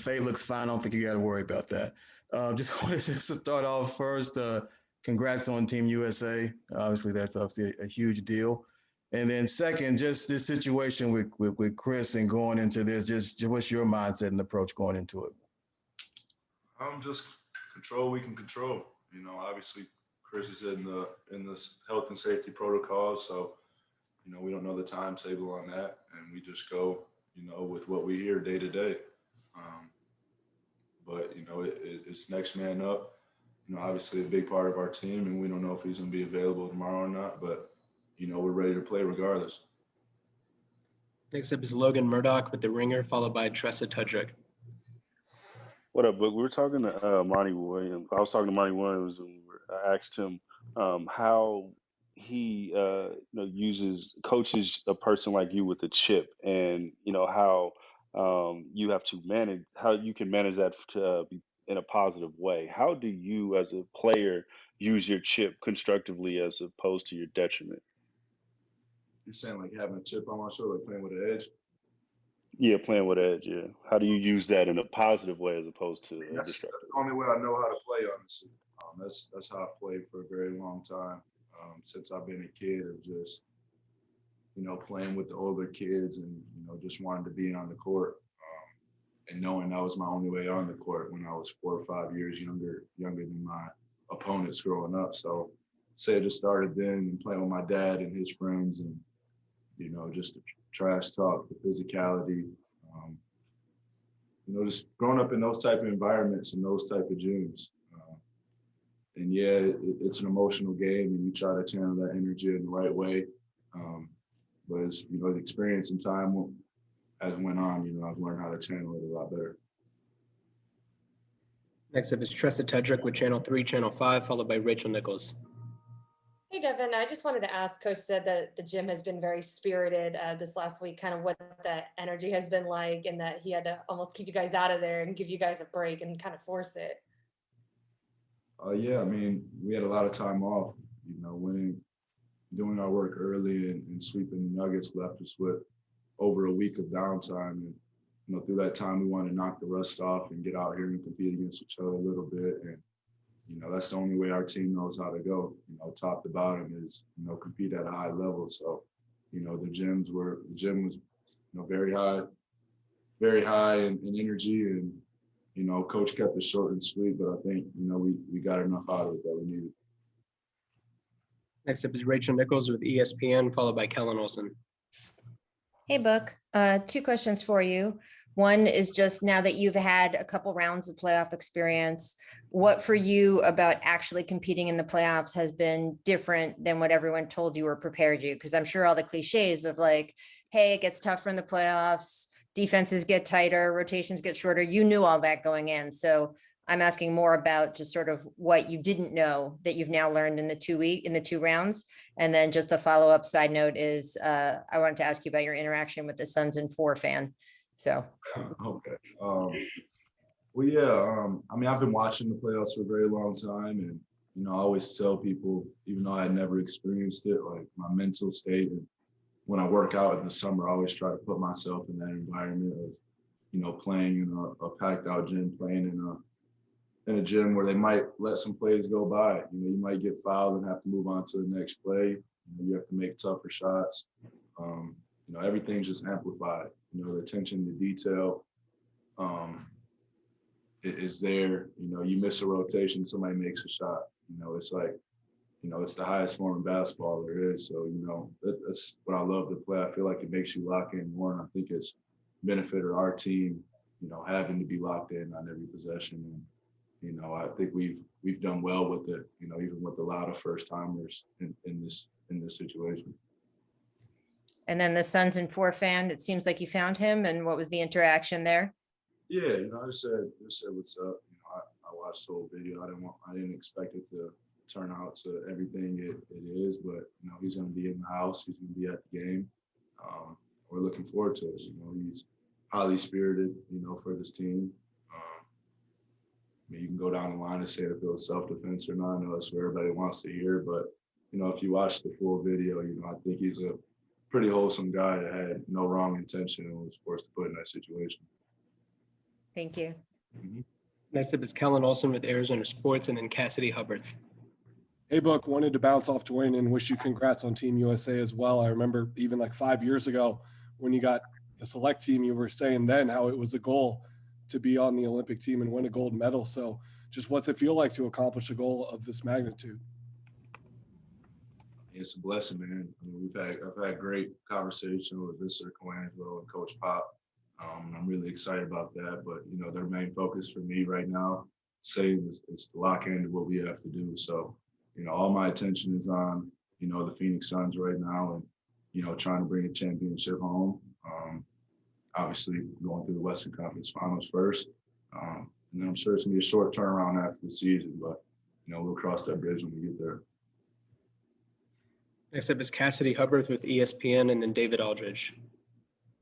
Faye looks fine. I don't think you got to worry about that. Just wanted to start off first. Congrats on Team USA. Obviously, that's obviously a huge deal. And then second, just this situation with Chris and going into this, just what's your mindset and approach going into it? Just control we can control. Obviously, Chris is in this health and safety protocol, so we don't know the timetable on that, and we just go, with what we hear day to day. Um, but it's next man up. Obviously a big part of our team, and we don't know if he's going to be available tomorrow or not. But we're ready to play regardless. Next up is Logan Murdoch with the Ringer, followed by Tressa Tudrick. What up, Book? We were talking to Monty Williams. I was talking to Monty Williams, and I asked him how he coaches a person like you with a chip, and how you have to manage how you can manage that to be in a positive way. How do you, as a player, use your chip constructively as opposed to your detriment? You're saying like having a chip on my shoulder, like playing with an edge? Yeah, playing with edge. Yeah. How do you use that in a positive way as opposed to a That's destructive? the only way I know how to play, honestly. That's how I played for a very long time. Since I've been a kid, of just playing with the older kids and just wanting to be on the court, and knowing that was my only way on the court when I was 4 or 5 years younger than my opponents growing up. So, say I just started then and playing with my dad and his friends, and just the trash talk, the physicality, just growing up in those type of environments and those type of gyms. And yeah, it's an emotional game, and you try to channel that energy in the right way. But as the experience and time as went on, I've learned how to channel it a lot better. Next up is Tressa Tudrick with Channel 3, Channel 5, followed by Rachel Nichols. Hey, Devin, I just wanted to ask, Coach said that the gym has been very spirited this last week, kind of what that energy has been like, and that he had to almost keep you guys out of there and give you guys a break and kind of force it. Yeah, I mean, we had a lot of time off, doing our work early and sweeping the Nuggets left us with over a week of downtime. And, through that time, we wanted to knock the rust off and get out here and compete against each other a little bit. And, that's the only way our team knows how to go, top to bottom is, compete at a high level. So, the gym was, very high in energy, and, coach kept it short and sweet, but I think, we got enough out of it that we needed. Next up is Rachel Nichols with ESPN, followed by Kellen Olson. Hey, Book. Two questions for you. One is just now that you've had a couple rounds of playoff experience, what for you about actually competing in the playoffs has been different than what everyone told you or prepared you? Because I'm sure all the cliches of like, hey, it gets tougher in the playoffs, defenses get tighter, rotations get shorter. You knew all that going in. So I'm asking more about just sort of what you didn't know that you've now learned in the 2 rounds. And then just the follow-up side note is I wanted to ask you about your interaction with the Suns and 4 fan. So. Okay. Well, yeah, I mean, I've been watching the playoffs for a very long time, and, I always tell people, even though I had never experienced it, like my mental state, and when I work out in the summer, I always try to put myself in that environment of, playing in a packed out gym, playing in a gym where they might let some plays go by. You might get fouled and have to move on to the next play. You have to make tougher shots. Everything's just amplified. The attention to detail is there. You miss a rotation, somebody makes a shot. It's like, it's the highest form of basketball there is. So, that's what I love to play. I feel like it makes you lock in more, and I think it's benefited our team, having to be locked in on every possession. And, I think we've done well with it, even with a lot of first timers in this situation. And then the Suns and 4 fan, it seems like you found him, and what was the interaction there? Yeah, I just said what's up. I watched the whole video. I didn't expect it to turn out to everything it is, but he's going to be in the house. He's going to be at the game. We're looking forward to it. He's highly spirited. For this team. You can go down the line and say if it was self-defense or not. I know that's what everybody wants to hear, but if you watch the full video, I think he's a pretty wholesome guy that had no wrong intention and was forced to put in that situation. Thank you. Next up is Kellen Olson with Arizona Sports, and then Cassidy Hubbard. Hey, Book, wanted to bounce off Dwayne and wish you congrats on Team USA as well. I remember even like 5 years ago when you got the select team, you were saying then how it was a goal to be on the Olympic team and win a gold medal. So just what's it feel like to accomplish a goal of this magnitude? It's a blessing, man. I mean, I've had great conversation with Mr. Coangelo and Coach Pop. I'm really excited about that. But you know, their main focus for me right now, same is to lock into what we have to do. So, you know, all my attention is on, you know, the Phoenix Suns right now, and you know, trying to bring a championship home. Obviously, going through the Western Conference Finals first, and then I'm sure it's gonna be a short turnaround after the season. But you know, we'll cross that bridge when we get there. Next up is Cassidy Hubbard with ESPN, and then David Aldridge.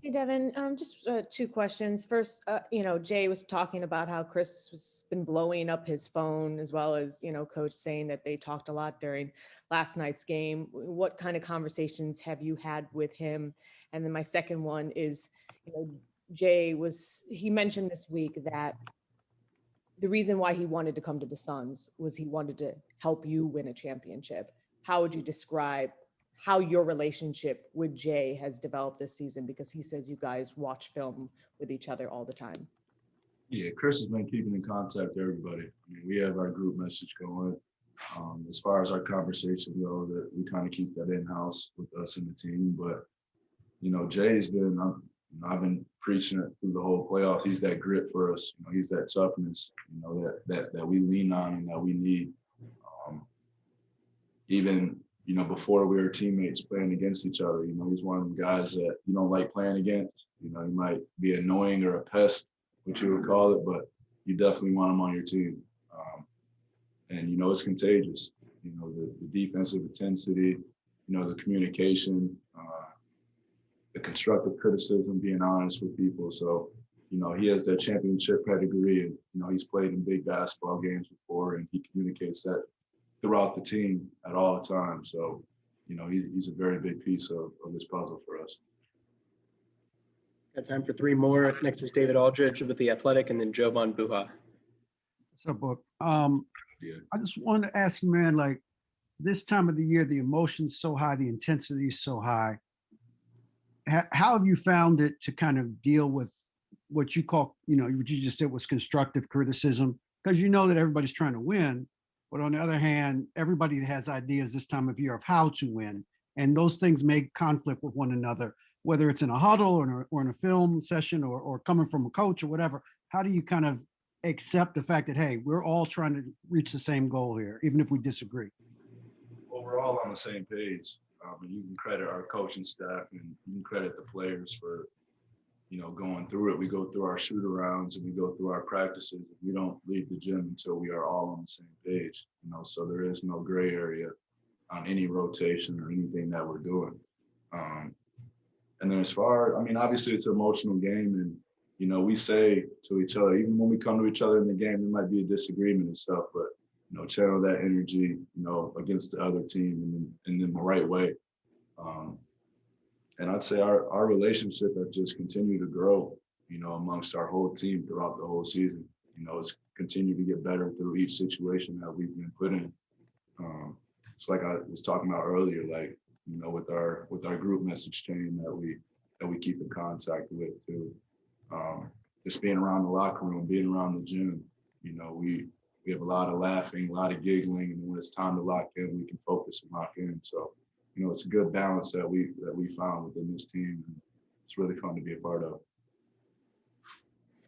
Hey, Devin, just two questions. First, you know, Jay was talking about how Chris has been blowing up his phone, as well as, you know, Coach saying that they talked a lot during last night's game. What kind of conversations have you had with him? And then my second one is, you know, he mentioned this week that the reason why he wanted to come to the Suns was he wanted to help you win a championship. How would you describe how your relationship with Jay has developed this season? Because he says you guys watch film with each other all the time. Yeah, Chris has been keeping in contact with everybody. I mean, we have our group message going. As far as our conversation go, that we kind of keep that in-house with us and the team. But, you know, Jay's been, I've been preaching it through the whole playoffs. He's that grit for us. You know, he's that toughness, you know, that we lean on and that we need. Even, you know, before we were teammates playing against each other, you know, he's one of them guys that you don't like playing against. You know, he might be annoying or a pest, what you would call it, but you definitely want him on your team. And, you know, it's contagious. You know, the defensive intensity, you know, the communication, the constructive criticism, being honest with people. So, you know, he has that championship pedigree, and, you know, he's played in big basketball games before, and he communicates that throughout the team at all times. So, you know, he's a very big piece of this puzzle for us. Got time for three more. Next is David Aldridge with The Athletic, and then Jovan Buha. What's up, Book? Yeah. I just wanted to ask you, man, like this time of the year, the emotion's so high, the intensity is so high. How have you found it to kind of deal with what you call, you know, what you just said was constructive criticism? Because you know that everybody's trying to win. But on the other hand, everybody has ideas this time of year of how to win. And those things may conflict with one another, whether it's in a huddle or in a film session or coming from a coach or whatever. How do you kind of accept the fact that, hey, we're all trying to reach the same goal here, even if we disagree? Well, we're all on the same page. And you can credit our coaching staff, and you can credit the players for, you know, going through it. We go through our shoot-arounds and we go through our practices. We don't leave the gym until we are all on the same page, you know, so there is no gray area on any rotation or anything that we're doing. And then as far, I mean, obviously it's an emotional game, and, you know, we say to each other, even when we come to each other in the game, there might be a disagreement and stuff, but, you know, channel that energy, you know, against the other team and in the right way. And I'd say our relationship has just continued to grow, you know, amongst our whole team throughout the whole season. You know, it's continued to get better through each situation that we've been put in. It's like I was talking about earlier, like, you know, with our group message chain that we keep in contact with too. Just being around the locker room, being around the gym, you know, we have a lot of laughing, a lot of giggling, and when it's time to lock in, we can focus and lock in. So, you know, it's a good balance that we found within this team. And it's really fun to be a part of.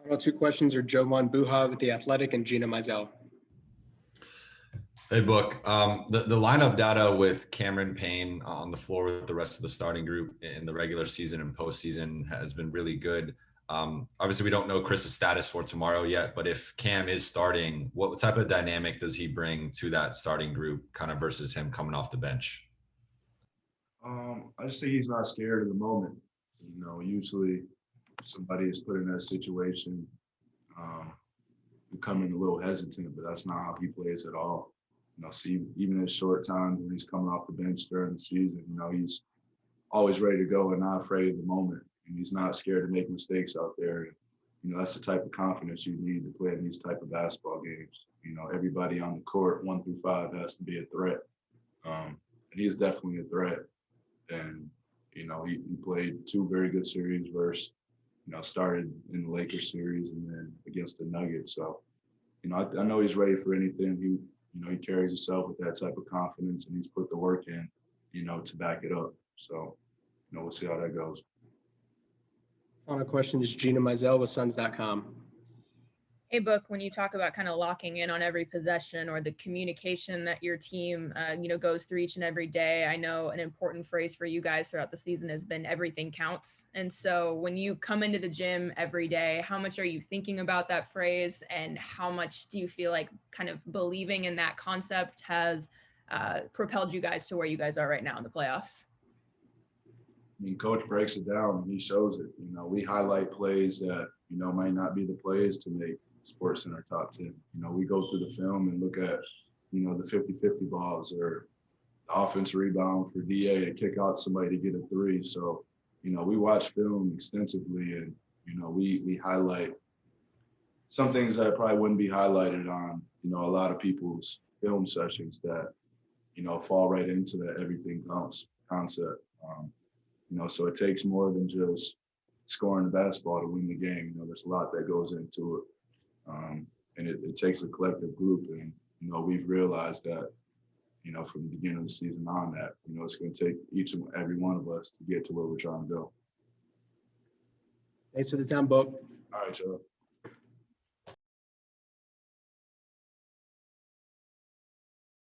Final two questions are Jovan Buha with The Athletic and Gina Mizell. Hey, Book. The lineup data with Cameron Payne on the floor with the rest of the starting group in the regular season and postseason has been really good. Obviously, we don't know Chris's status for tomorrow yet, but if Cam is starting, what type of dynamic does he bring to that starting group kind of versus him coming off the bench? I just think he's not scared of the moment. You know, usually somebody is put in that situation, becoming a little hesitant, but that's not how he plays at all. You know, see, even in short times when he's coming off the bench during the season, you know, he's always ready to go and not afraid of the moment. And he's not scared to make mistakes out there. that's the type of confidence you need to play in these type of basketball games. Everybody on the court, 1 through 5, has to be a threat. And he is definitely a threat. And, he played 2 very good series versus, started in the Lakers series and then against the Nuggets. So, I know he's ready for anything. He carries himself with that type of confidence, and he's put the work in, to back it up. So, we'll see how that goes. Final question is Gina Mizell with Suns.com. Hey, Book, when you talk about kind of locking in on every possession or the communication that your team, goes through each and every day, I know an important phrase for you guys throughout the season has been everything counts. And so when you come into the gym every day, how much are you thinking about that phrase, and how much do you feel like kind of believing in that concept has propelled you guys to where you guys are right now in the playoffs? Coach breaks it down and he shows it. We highlight plays that, might not be the plays to make Sports Center top 10. We go through the film and look at, the 50-50 balls or the offensive rebound for DA to kick out somebody to get a 3. So, we watch film extensively, and, we highlight some things that probably wouldn't be highlighted on, a lot of people's film sessions that, fall right into that everything counts concept. So it takes more than just scoring the basketball to win the game. There's a lot that goes into it. And it takes a collective group. And, we've realized that, from the beginning of the season on that, it's going to take each and every one of us to get to where we're trying to go. Thanks for the time, Book. All right, Joe.